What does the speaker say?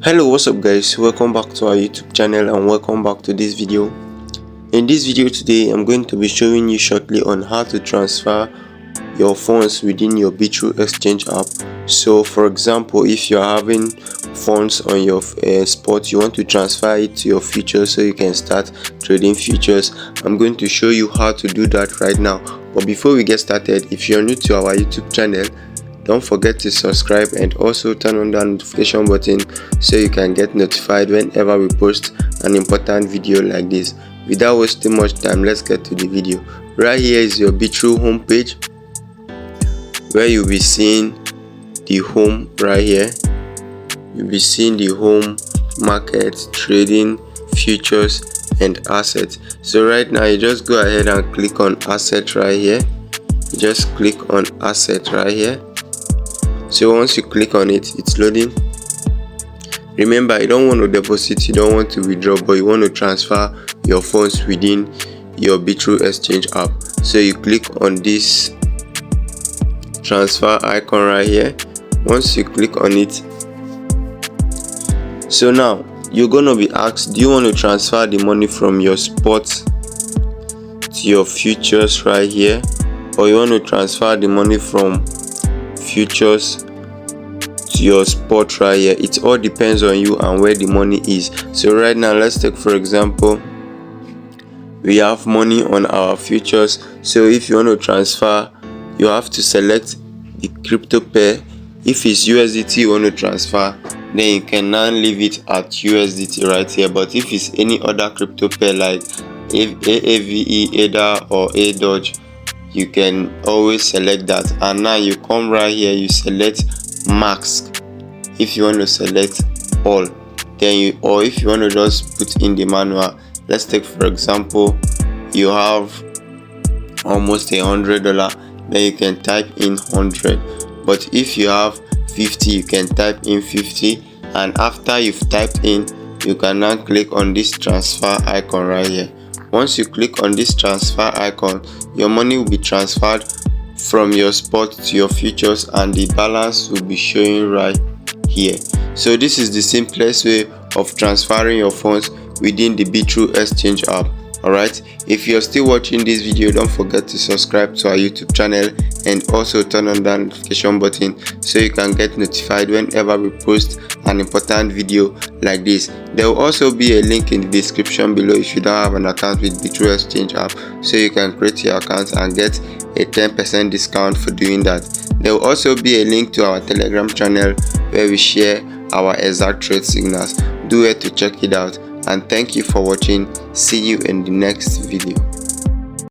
Hello, what's up guys, welcome back to our YouTube channel and welcome back to this video. In this video today, I'm going to be showing you shortly on how to transfer your funds within your Bitrue exchange app. So for example, if you're having funds on your spot, you want to transfer it to your futures so you can start trading futures. I'm going to show you how to do that right now. But before we get started, if you're new to our YouTube channel, don't forget to subscribe and also turn on that notification button so you can get notified whenever we post an important video like this. Without wasting much time, let's get to the video. Right here is your Bitrue homepage, where you'll be seeing the home right here. You'll be seeing the home, market, trading, futures and assets. So right now you just go ahead and click on asset right here. You just click on asset right here. So once you click on it, it's loading. Remember, you don't want to deposit, you don't want to withdraw, but you want to transfer your funds within your Bitrue exchange app. So you click on this transfer icon right here. Once you click on it, so now you're gonna be asked, do you want to transfer the money from your spot to your futures right here, or you want to transfer the money from futures to your spot right here? It all depends on you and where the money is. So right now, let's take for example, we have money on our futures. So if you want to transfer, you have to select the crypto pair. If it's USDT you want to transfer, then you can now leave it at USDT right here. But if it's any other crypto pair like AAVE, ADA or ADOGE, you can always select that. And now you come right here, you select max if you want to select all, then or if you want to just put in the manual. Let's take for example, you have almost $100, then you can type in 100. But if you have 50, you can type in 50, and after you've typed in, you can now click on this transfer icon right here. Once you click on this transfer icon, your money will be transferred from your spot to your futures and the balance will be showing right here. So this is the simplest way of transferring your funds within the Bitrue exchange app. Alright, if you're still watching this video, don't forget to subscribe to our YouTube channel and also turn on that notification button so you can get notified whenever we post an important video like this. There will also be a link in the description below if you don't have an account with Bitrue exchange app, so you can create your account and get a 10% discount for doing that. There will also be a link to our Telegram channel where we share our exact trade signals. Do it to check it out, and thank you for watching. See you in the next video.